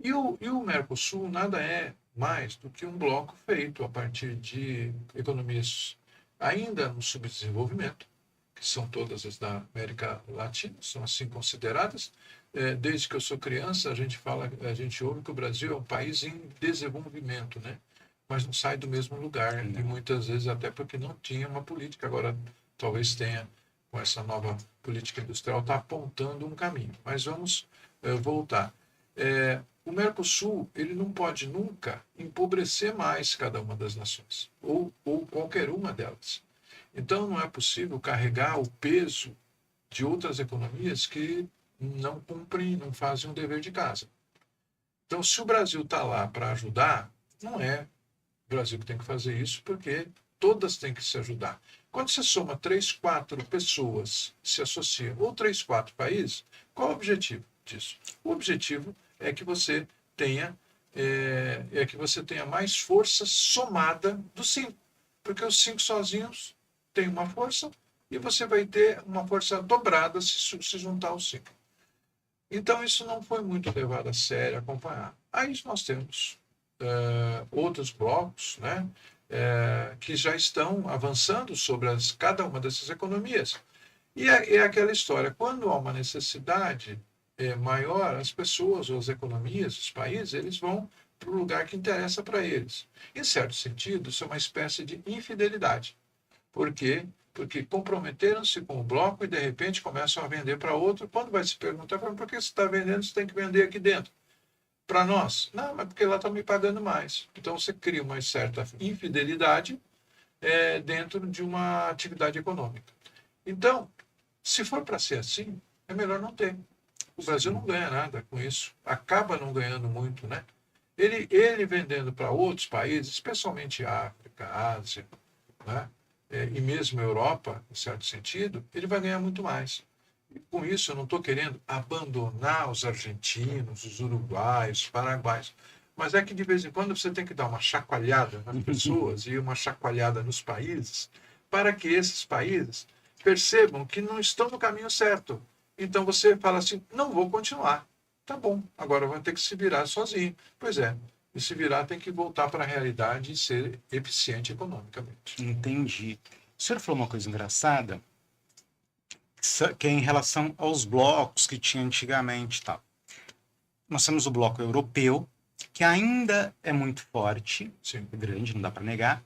E o Mercosul nada é mais do que um bloco feito a partir de economias ainda no subdesenvolvimento, que são todas as da América Latina, são assim consideradas, desde que eu sou criança, a gente ouve que o Brasil é um país em desenvolvimento, né? Mas não sai do mesmo lugar, e muitas vezes até porque não tinha uma política. Agora talvez tenha, com essa nova política industrial, está apontando um caminho. Mas vamos voltar. O Mercosul, ele não pode nunca empobrecer mais cada uma das nações, ou qualquer uma delas. Então não é possível carregar o peso de outras economias que não cumprem, não fazem o dever de casa. Então, se o Brasil está lá para ajudar, não é o Brasil que tem que fazer isso, porque todas têm que se ajudar. Quando você soma 3, 4 pessoas que se associam, ou 3, 4 países, qual é o objetivo disso? O objetivo é que você tenha mais força somada dos 5, porque os 5 sozinhos têm uma força e você vai ter uma força dobrada se juntar aos 5. Então, isso não foi muito levado a sério, acompanhar. Aí nós temos outros blocos, né, que já estão avançando sobre cada uma dessas economias. E é aquela história, quando há uma necessidade maior, as pessoas, ou as economias, os países, eles vão para o lugar que interessa para eles. Em certo sentido, isso é uma espécie de infidelidade. Por quê? Porque comprometeram-se com o bloco e, de repente, começam a vender para outro. Quando vai se perguntar, por que você está vendendo, você tem que vender aqui dentro. Para nós, não, mas porque lá estão me pagando mais. Então, você cria uma certa infidelidade dentro de uma atividade econômica. Então, se for para ser assim, é melhor não ter. O Brasil não ganha nada com isso. Acaba não ganhando muito, né? Ele vendendo para outros países, especialmente África, Ásia, né? E mesmo a Europa, em certo sentido, ele vai ganhar muito mais. E com isso, eu não estou querendo abandonar os argentinos, os uruguaios, os paraguaios, mas é que de vez em quando você tem que dar uma chacoalhada nas pessoas e uma chacoalhada nos países, para que esses países percebam que não estão no caminho certo. Então você fala assim, não vou continuar. Tá bom, agora vai ter que se virar sozinho. Pois é, e se virar tem que voltar para a realidade e ser eficiente economicamente. Entendi. O senhor falou uma coisa engraçada, que é em relação aos blocos que tinha antigamente e tal. Nós temos o bloco europeu, que ainda é muito forte, Sim. grande, não dá para negar,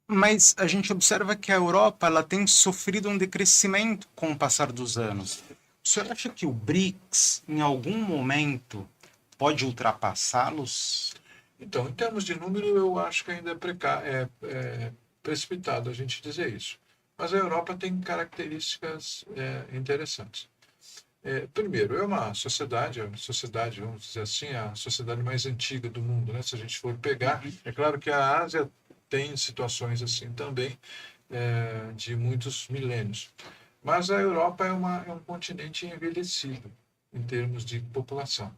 mas a gente observa que a Europa ela tem sofrido um decrescimento com o passar dos anos. O senhor acha que o BRICS, em algum momento, pode ultrapassá-los? Então, em termos de número, eu acho que ainda é precipitado a gente dizer isso. Mas a Europa tem características interessantes. Primeiro, é uma sociedade, vamos dizer assim, a sociedade mais antiga do mundo, né? Se a gente for pegar, é claro que a Ásia tem situações assim também, de muitos milênios. Mas a Europa é um continente envelhecido em termos de população.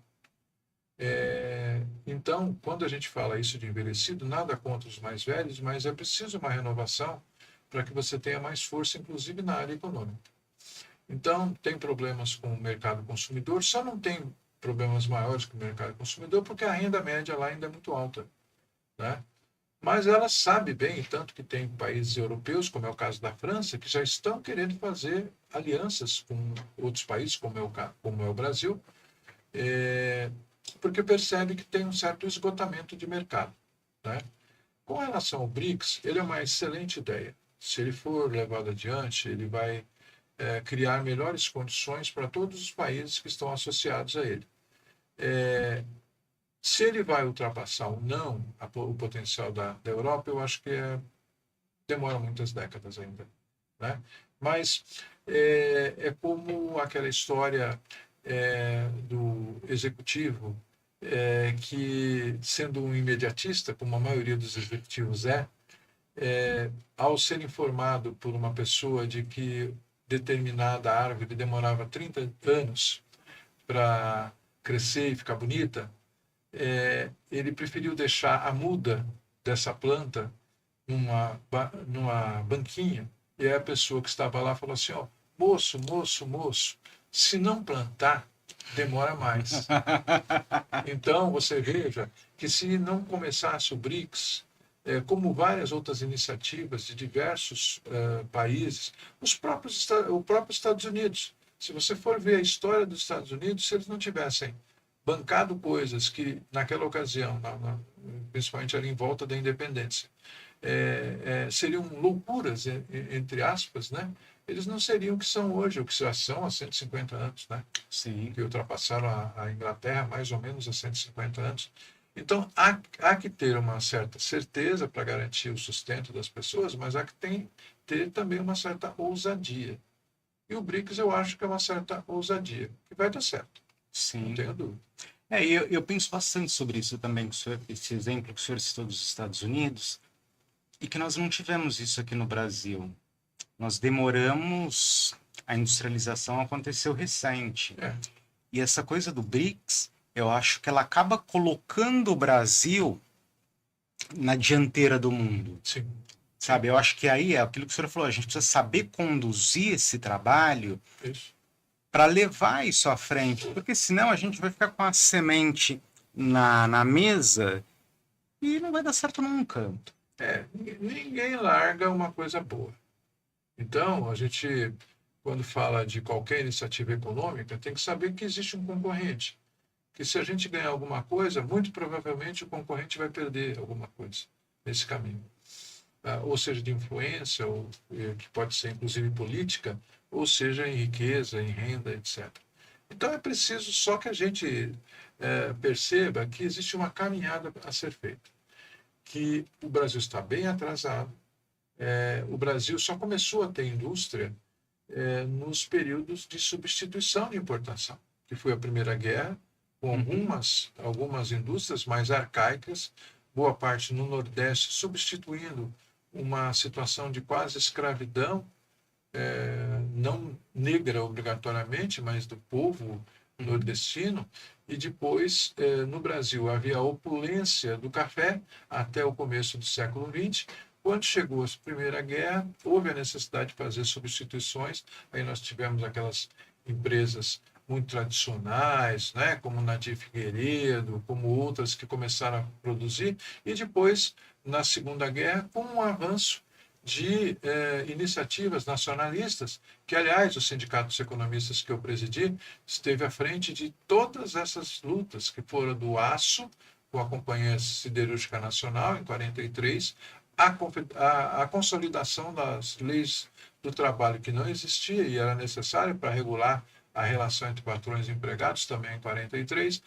Então, quando a gente fala isso de envelhecido, nada contra os mais velhos, mas é preciso uma renovação para que você tenha mais força, inclusive na área econômica. Então, tem problemas com o mercado consumidor, só não tem problemas maiores que o mercado consumidor, porque a renda média lá ainda é muito alta, né? Mas ela sabe bem, tanto que tem países europeus, como é o caso da França, que já estão querendo fazer alianças com outros países, como é o Brasil, porque percebe que tem um certo esgotamento de mercado, né? Com relação ao BRICS, ele é uma excelente ideia. Se ele for levado adiante, ele vai criar melhores condições para todos os países que estão associados a ele. Se ele vai ultrapassar ou não o potencial da Europa, eu acho que demora muitas décadas ainda, né? Mas é como aquela história do executivo que, sendo um imediatista, como a maioria dos executivos ao ser informado por uma pessoa de que determinada árvore demorava 30 anos para crescer e ficar bonita, ele preferiu deixar a muda dessa planta numa banquinha, e aí a pessoa que estava lá falou assim, moço, se não plantar, demora mais. Então, você veja que se não começasse o BRICS, como várias outras iniciativas de diversos países, o próprio Estados Unidos, Se você for ver a história dos Estados Unidos, se eles não tivessem bancado coisas que, naquela ocasião, principalmente ali em volta da independência, seriam loucuras, entre aspas, né? Eles não seriam o que são hoje, o que já são há 150 anos, né? Sim, Que ultrapassaram a Inglaterra mais ou menos há 150 anos. Então, há que ter uma certa certeza para garantir o sustento das pessoas, mas há que ter também uma certa ousadia. E o BRICS eu acho que é uma certa ousadia, que vai dar certo, não sim. tenho dúvida. Eu penso bastante sobre isso também, com o senhor, esse exemplo que o senhor citou dos Estados Unidos, e que nós não tivemos isso aqui no Brasil. Nós demoramos, a industrialização aconteceu recente. É, E essa coisa do BRICS, eu acho que ela acaba colocando o Brasil na dianteira do mundo. sim, sim, Sabe, eu acho que aí é aquilo que o senhor falou, a gente precisa saber conduzir esse trabalho isso. para levar isso à frente, porque senão a gente vai ficar com a semente na mesa e não vai dar certo nunca. Ninguém larga uma coisa boa. Então, a gente, quando fala de qualquer iniciativa econômica, tem que saber que existe um concorrente. Que se a gente ganhar alguma coisa, muito provavelmente o concorrente vai perder alguma coisa nesse caminho. Ou seja, de influência, ou que pode ser inclusive política, ou seja, em riqueza, em renda, etc. Então é preciso só que a gente perceba que existe uma caminhada a ser feita, que o Brasil está bem atrasado. O Brasil só começou a ter indústria nos períodos de substituição de importação, que foi a Primeira Guerra, com algumas indústrias mais arcaicas, boa parte no Nordeste, substituindo uma situação de quase escravidão, não negra obrigatoriamente, mas do povo nordestino. E depois, no Brasil, havia a opulência do café até o começo do século XX. Quando chegou a Primeira Guerra, houve a necessidade de fazer substituições. Aí nós tivemos aquelas empresas muito tradicionais, né, como Nadir Figueiredo, como outras que começaram a produzir. E depois, na Segunda Guerra, com um avanço de iniciativas nacionalistas, que, aliás, o Sindicato dos Economistas que eu presidi esteve à frente de todas essas lutas, que foram do aço, com a Companhia Siderúrgica Nacional, em 43, a consolidação das leis do trabalho que não existia e era necessário para regular a relação entre patrões e empregados, também em 43,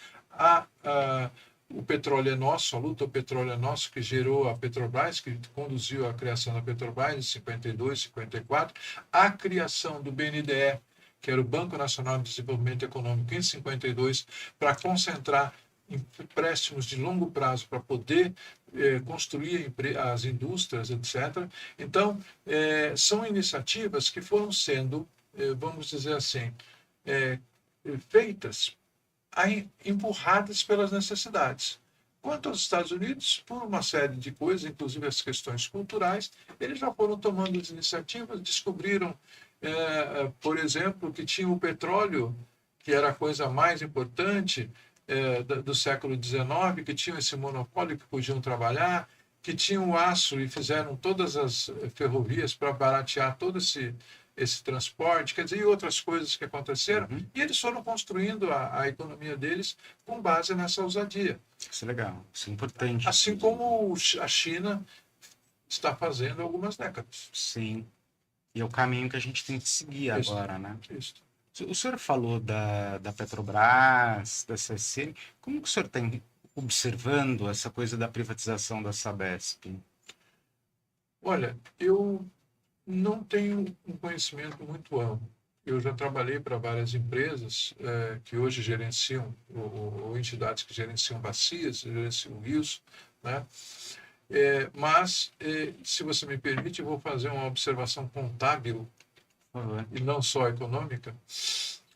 o petróleo é nosso, a luta ao petróleo é nosso, que gerou a Petrobras, que conduziu à criação da Petrobras em 52, 54, a criação do BNDE, que era o Banco Nacional de Desenvolvimento Econômico, em 52, para concentrar empréstimos de longo prazo para poder construir as indústrias, etc. Então, são iniciativas que foram sendo, vamos dizer assim, feitas, empurradas pelas necessidades. Quanto aos Estados Unidos, por uma série de coisas, inclusive as questões culturais, eles já foram tomando as iniciativas, descobriram, por exemplo, que tinha o petróleo, que era a coisa mais importante do século XIX, que tinham esse monopólio, que podiam trabalhar, que tinham o aço e fizeram todas as ferrovias para baratear todo esse transporte, quer dizer, e outras coisas que aconteceram, e eles foram construindo a economia deles com base nessa ousadia. Isso é legal, isso é importante. Assim como a China está fazendo há algumas décadas. Sim. E é o caminho que a gente tem que seguir Isso, agora, né? isso. O senhor falou da Petrobras, da CSN. Como que o senhor está observando essa coisa da privatização da Sabesp? Olha, eu não tenho um conhecimento muito amplo. Eu já trabalhei para várias empresas que hoje gerenciam, ou entidades que gerenciam bacias, gerenciam rios, né? Mas, se você me permite, eu vou fazer uma observação contábil Por favor. e não só econômica.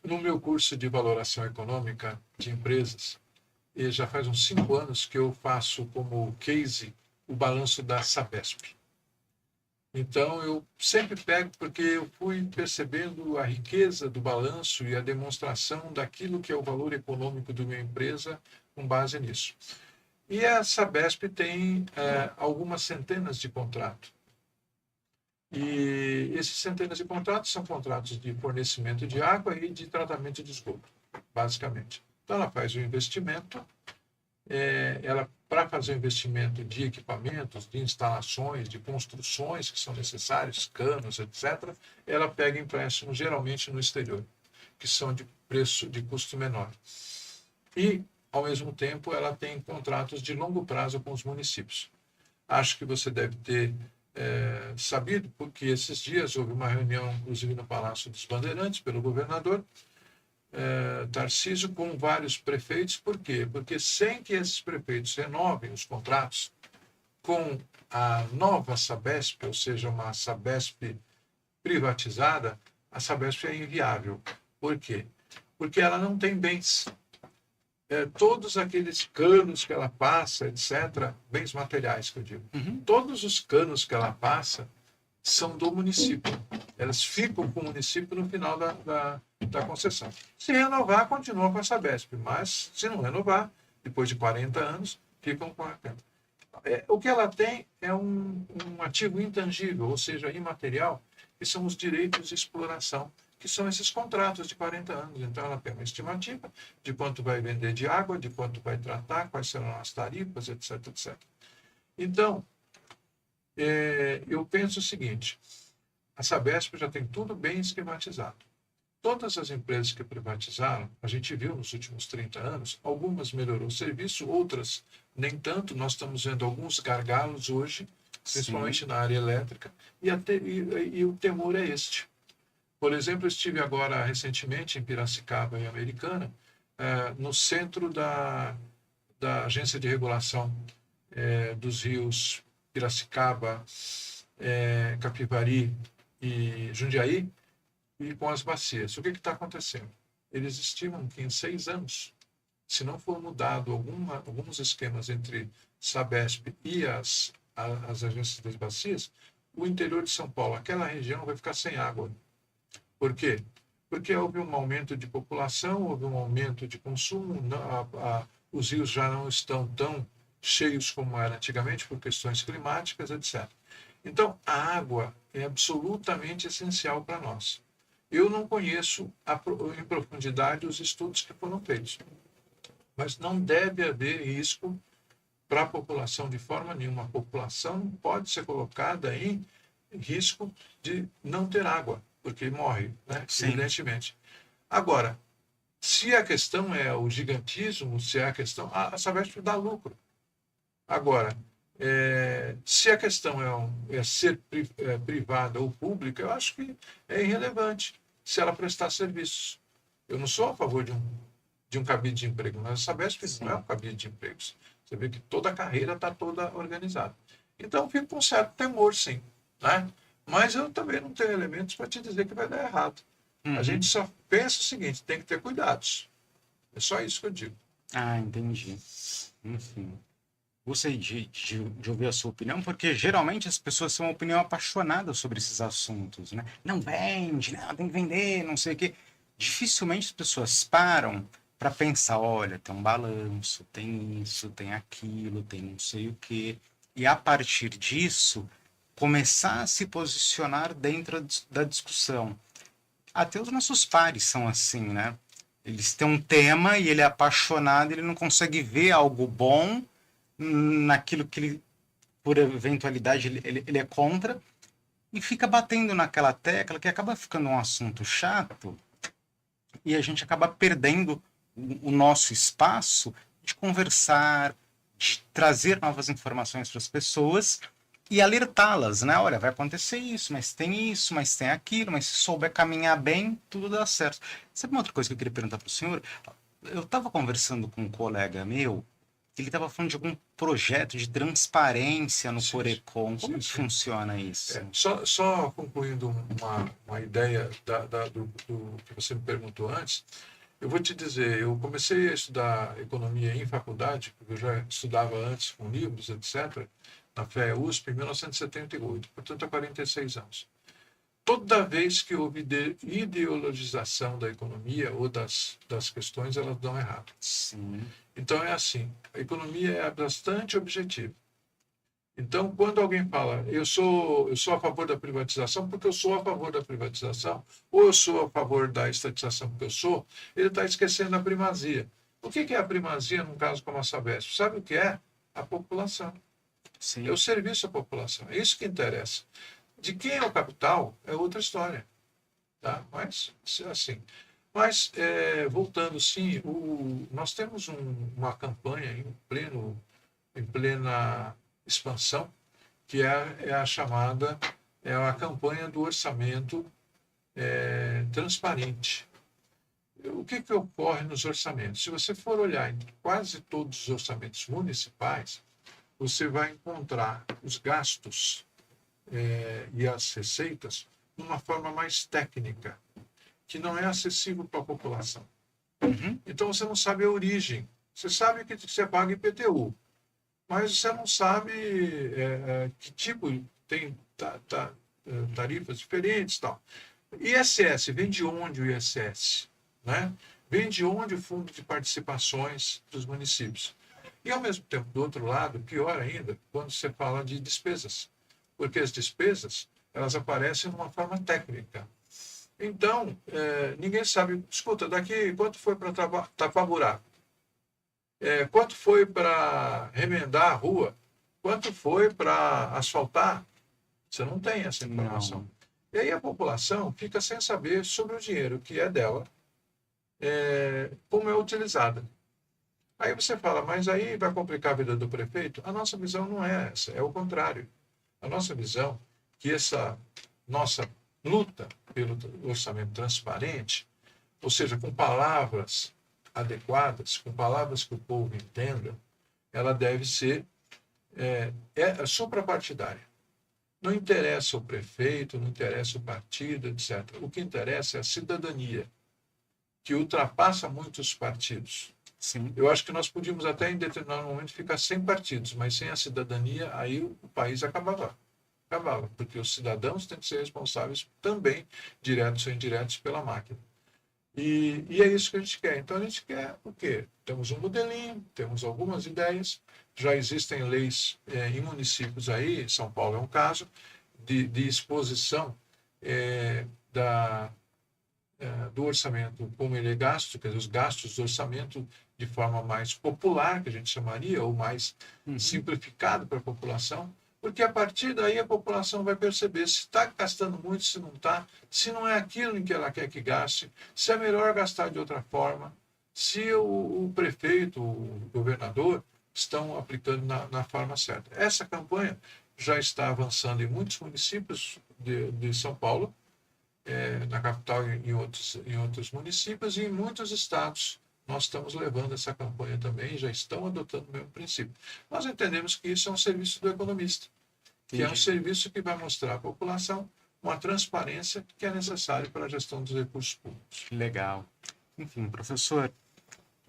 No meu curso de valoração econômica de empresas, já faz uns 5 anos que eu faço como case o balanço da Sabesp. Então, eu sempre pego, porque eu fui percebendo a riqueza do balanço e a demonstração daquilo que é o valor econômico de uma empresa com base nisso. E a Sabesp tem algumas centenas de contratos. E esses centenas de contratos são contratos de fornecimento de água e de tratamento de esgoto, basicamente. Então, ela faz o investimento, ela para fazer o investimento de equipamentos, de instalações, de construções que são necessárias, canos, etc., ela pega empréstimos geralmente no exterior, que são de preço, de custo menor. E, ao mesmo tempo, ela tem contratos de longo prazo com os municípios. Acho que você deve ter sabido, porque esses dias houve uma reunião, inclusive no Palácio dos Bandeirantes, pelo governador Tarcísio, com vários prefeitos. Por quê? Porque sem que esses prefeitos renovem os contratos com a nova Sabesp, ou seja, uma Sabesp privatizada, a Sabesp é inviável. Por quê? Porque ela não tem bens. Todos aqueles canos que ela passa, etc., bens materiais que eu digo, todos os canos que ela passa são do município. Elas ficam com o município no final da concessão. Se renovar, continua com a Sabesp, mas se não renovar, depois de 40 anos, ficam com a Câmara. O que ela tem é um ativo intangível, ou seja, imaterial, que são os direitos de exploração, que são esses contratos de 40 anos. Então, ela tem uma estimativa de quanto vai vender de água, de quanto vai tratar, quais serão as tarifas, etc, etc. Então, eu penso o seguinte, a Sabesp já tem tudo bem esquematizado. Todas as empresas que privatizaram, a gente viu nos últimos 30 anos, algumas melhorou o serviço, outras nem tanto. Nós estamos vendo alguns gargalos hoje, principalmente na área elétrica, e o temor é este. Por exemplo, eu estive agora recentemente em Piracicaba, em Americana, no centro da Agência de Regulação dos Rios Piracicaba, Capivari e Jundiaí, e com as bacias. O que está acontecendo? Eles estimam que em 6 anos, se não for mudado alguns esquemas entre Sabesp e as agências das bacias, o interior de São Paulo, aquela região, vai ficar sem água. Por quê? Porque houve um aumento de população, houve um aumento de consumo, os rios já não estão tão cheios como era antigamente por questões climáticas, etc. Então, a água é absolutamente essencial para nós. Eu não conheço em profundidade os estudos que foram feitos, mas não deve haver risco para a população de forma nenhuma. A população não pode ser colocada em risco de não ter água, porque morre, né? Evidentemente. Agora, se a questão é o gigantismo, se é a questão... A Sabesp dá lucro. Agora, se a questão é ser privada ou pública, eu acho que é irrelevante se ela prestar serviços. Eu não sou a favor de um cabide de emprego, mas a Sabesp não é um cabide de empregos. Você vê que toda a carreira está toda organizada. Então, eu fico com um certo temor, sim. Né? Mas eu também não tenho elementos para te dizer que vai dar errado. A gente só pensa o seguinte, tem que ter cuidados. É só isso que eu digo. Ah, entendi. Enfim. Gostei de ouvir a sua opinião, porque geralmente as pessoas têm uma opinião apaixonada sobre esses assuntos, né? Não vende, não, tem que vender, não sei o quê. Dificilmente as pessoas param para pensar, olha, tem um balanço, tem isso, tem aquilo, tem não sei o quê. E a partir disso, começar a se posicionar dentro da discussão. Até os nossos pares são assim, né? Eles têm um tema e ele é apaixonado, ele não consegue ver algo bom naquilo que ele, por eventualidade, ele é contra, e fica batendo naquela tecla que acaba ficando um assunto chato e a gente acaba perdendo o nosso espaço de conversar, de trazer novas informações para as pessoas e alertá-las, né? Olha, vai acontecer isso, mas tem aquilo, mas se souber caminhar bem, tudo dá certo. Sabe uma outra coisa que eu queria perguntar para o senhor? Eu estava conversando com um colega meu, ele estava falando de algum projeto de transparência no Corecon. Como que funciona isso? Só concluindo uma ideia do que você me perguntou antes, eu vou te dizer, eu comecei a estudar economia em faculdade, porque eu já estudava antes com livros, etc., na FEA USP, em 1978, portanto há 46 anos. Toda vez que houve ideologização da economia ou das questões, elas dão errado. Sim. Então é assim, a economia é bastante objetiva. Então, quando alguém fala, eu sou a favor da privatização porque eu sou a favor da privatização, ou eu sou a favor da estatização porque eu sou, ele está esquecendo a primazia. O que é a primazia num caso como a Sabesp? Sabe o que é? A população. É Sim. o serviço à população. É isso que interessa. De quem é o capital é outra história. Tá? Mas, assim. Mas, voltando, sim, nós temos uma campanha em plena expansão, que é a chamada, é a campanha do orçamento transparente. O que ocorre nos orçamentos? Se você for olhar em quase todos os orçamentos municipais, você vai encontrar os gastos e as receitas de uma forma mais técnica, que não é acessível para a população. Uhum. Então você não sabe a origem. Você sabe que você paga IPTU, mas você não sabe que tipo tem tarifas diferentes e tal. ISS, vem de onde o ISS? Né? Vem de onde o fundo de participações dos municípios. E, ao mesmo tempo, do outro lado, pior ainda, quando você fala de despesas. Porque as despesas, elas aparecem de uma forma técnica. Então, ninguém sabe, escuta, daqui quanto foi para tapar buraco? Quanto foi para remendar a rua? Quanto foi para asfaltar? Você não tem essa informação. Não. E aí a população fica sem saber sobre o dinheiro que é dela, como é utilizada. Aí você fala, mas aí vai complicar a vida do prefeito? A nossa visão não é essa, é o contrário. A nossa visão é que essa nossa luta pelo orçamento transparente, ou seja, com palavras adequadas, com palavras que o povo entenda, ela deve ser suprapartidária. Não interessa o prefeito, não interessa o partido, etc. O que interessa é a cidadania, que ultrapassa muitos partidos. Sim. Eu acho que nós podíamos até, em determinado momento, ficar sem partidos, mas sem a cidadania, aí o país acabava. Acabava, porque os cidadãos têm que ser responsáveis também, diretos ou indiretos, pela máquina. E é isso que a gente quer. Então, a gente quer o quê? Temos um modelinho, temos algumas ideias, já existem leis em municípios aí, São Paulo é um caso, de exposição do orçamento, como ele é gasto, quer dizer, os gastos do orçamento de forma mais popular, que a gente chamaria, ou mais simplificado para a população, porque a partir daí a população vai perceber se está gastando muito, se não está, se não é aquilo em que ela quer que gaste, se é melhor gastar de outra forma, se o prefeito, o governador estão aplicando na forma certa. Essa campanha já está avançando em muitos municípios de São Paulo, na capital e em outros municípios, e em muitos estados nós estamos levando essa campanha também e já estão adotando o mesmo princípio. Nós entendemos que isso é um serviço do economista, que é um serviço que vai mostrar à população uma transparência que é necessária para a gestão dos recursos públicos. Legal. Enfim, professor,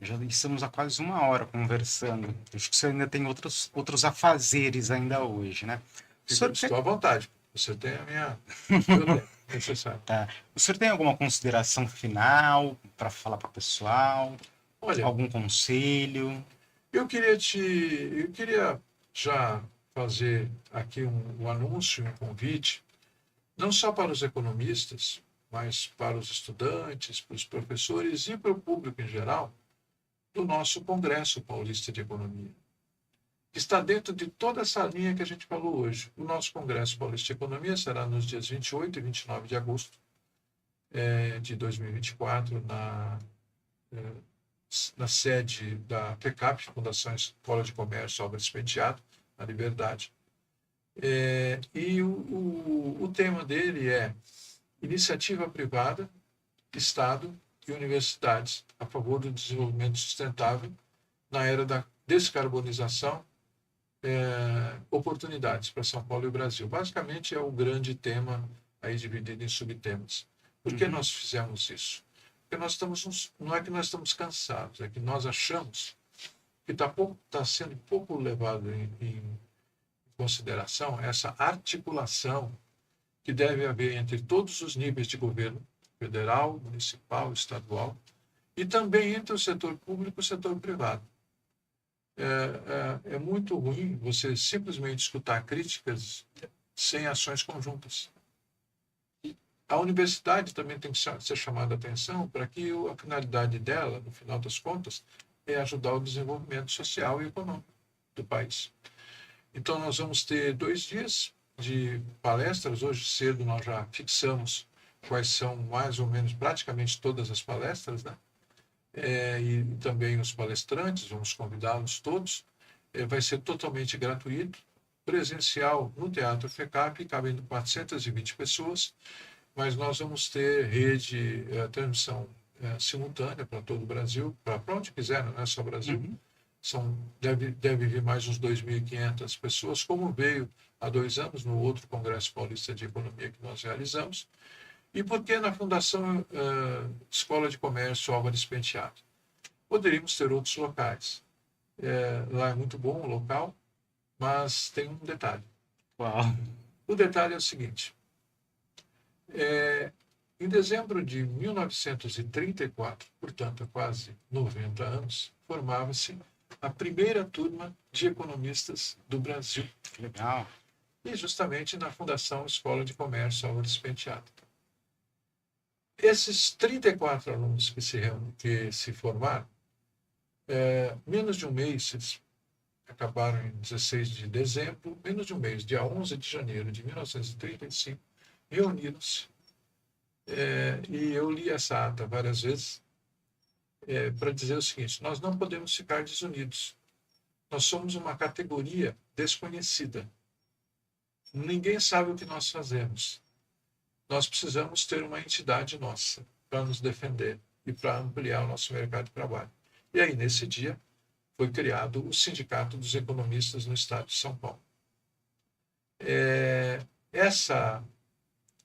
já estamos há quase uma hora conversando. Acho que você ainda tem outros afazeres ainda hoje, né? Estou à vontade. Você tem a minha... Eu tenho. Necessário. Tá. O senhor tem alguma consideração final para falar para o pessoal? Olha, algum conselho? Eu queria já fazer aqui um anúncio, um convite, não só para os economistas, mas para os estudantes, para os professores e para o público em geral, do nosso Congresso Paulista de Economia, que está dentro de toda essa linha que a gente falou hoje. O nosso Congresso Paulista de Economia será nos dias 28 e 29 de agosto de 2024, na sede da FECAP, Fundação Escola de Comércio Álvares Penteado, na Liberdade. E o tema dele é Iniciativa Privada, Estado e Universidades a favor do desenvolvimento sustentável na era da descarbonização, oportunidades para São Paulo e o Brasil. Basicamente é o grande tema aí dividido em subtemas. Por que nós fizemos isso? Porque não é que nós estamos cansados, é que nós achamos que está sendo pouco levado em consideração essa articulação que deve haver entre todos os níveis de governo, federal, municipal, estadual, e também entre o setor público e o setor privado. É muito ruim você simplesmente escutar críticas sem ações conjuntas. A universidade também tem que ser chamada a atenção para que a finalidade dela, no final das contas, é ajudar o desenvolvimento social e econômico do país. Então, nós vamos ter 2 dias de palestras. Hoje cedo nós já fixamos quais são mais ou menos praticamente todas as palestras, né? E também os palestrantes, vamos convidá-los todos. Vai ser totalmente gratuito, presencial no Teatro FECAP, cabendo 420 pessoas, mas nós vamos ter rede, transmissão simultânea para todo o Brasil, para onde quiser, não é só Brasil. Deve vir mais uns 2.500 pessoas, como veio há 2 anos no outro Congresso Paulista de Economia que nós realizamos. E por que na Fundação Escola de Comércio Álvares Penteado? Poderíamos ter outros locais. Lá é muito bom o local, mas tem um detalhe. Uau. O detalhe é o seguinte. Em dezembro de 1934, portanto há quase 90 anos, formava-se a primeira turma de economistas do Brasil. Que legal. E justamente na Fundação Escola de Comércio Álvares Penteado. Esses 34 alunos que se formaram, menos de um mês, eles acabaram em 16 de dezembro, menos de um mês, dia 11 de janeiro de 1935, reuniram-se. E eu li essa ata várias vezes para dizer o seguinte: nós não podemos ficar desunidos. Nós somos uma categoria desconhecida. Ninguém sabe o que nós fazemos. Nós precisamos ter uma entidade nossa para nos defender e para ampliar o nosso mercado de trabalho. E aí, nesse dia, foi criado o Sindicato dos Economistas no Estado de São Paulo. Essa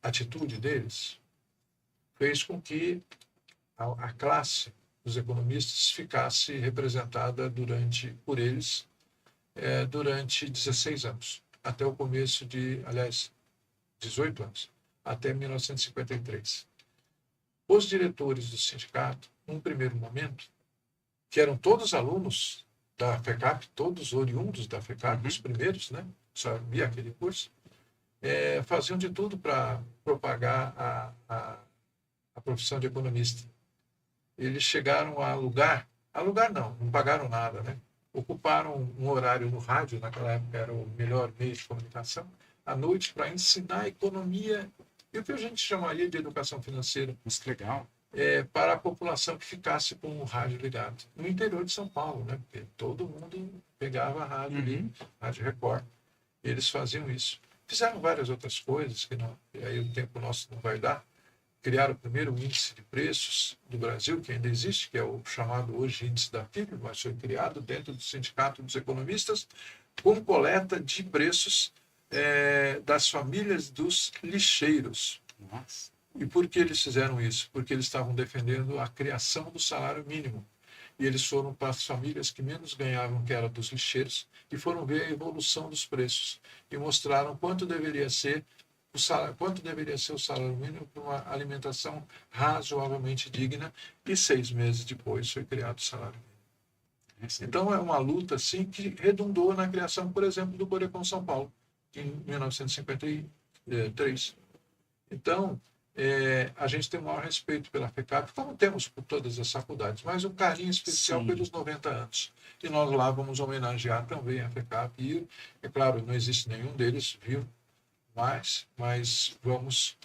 atitude deles fez com que a classe dos economistas ficasse representada por eles durante 16 anos, até o começo aliás, 18 anos, até 1953. Os diretores do sindicato, num primeiro momento, que eram todos alunos da FECAP, todos oriundos da FECAP, os primeiros, né? Só via aquele curso, faziam de tudo para propagar a profissão de economista. Eles chegaram a alugar não pagaram nada, né? Ocuparam um horário no rádio, naquela época era o melhor meio de comunicação, à noite, para ensinar economia e o que a gente chamaria de educação financeira. Isso, legal. Para a população que ficasse com o rádio ligado. No interior de São Paulo, né? Porque todo mundo pegava a rádio ali, Rádio Record. Eles faziam isso. Fizeram várias outras coisas, que não, aí o tempo nosso não vai dar. Criaram o primeiro índice de preços do Brasil, que ainda existe, que é o chamado hoje índice da FIB, mas foi criado dentro do Sindicato dos Economistas, com coleta de preços das famílias dos lixeiros. Nossa. E por que eles fizeram isso? Porque eles estavam defendendo a criação do salário mínimo. E eles foram para as famílias que menos ganhavam, que era dos lixeiros, e foram ver a evolução dos preços. E mostraram quanto deveria ser o salário mínimo para uma alimentação razoavelmente digna. E 6 meses depois foi criado o salário mínimo. Então é uma luta assim, que redundou na criação, por exemplo, do Corecon São Paulo, em 1953. Então, a gente tem o maior respeito pela FECAP, como temos por todas as faculdades, mas um carinho especial Sim. pelos 90 anos. E nós lá vamos homenagear também a FECAP. E, é claro, não existe nenhum deles vivo, mas vamos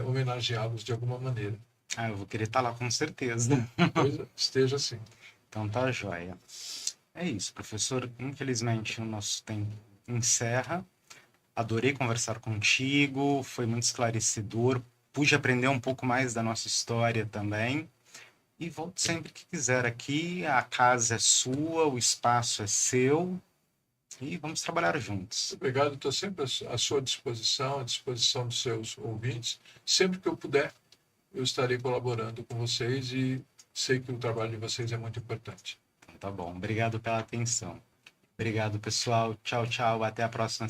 homenageá-los de alguma maneira. Eu vou querer estar lá com certeza. Pois esteja assim. Então tá joia. É isso, professor. Infelizmente o nosso tempo encerra. Adorei conversar contigo, foi muito esclarecedor. Pude aprender um pouco mais da nossa história também. E volte sempre que quiser aqui. A casa é sua, o espaço é seu. E vamos trabalhar juntos. Obrigado, estou sempre à sua disposição, à disposição dos seus ouvintes. Sempre que eu puder, eu estarei colaborando com vocês e sei que o trabalho de vocês é muito importante. Então, tá bom. Obrigado pela atenção. Obrigado, pessoal. Tchau, tchau. Até a próxima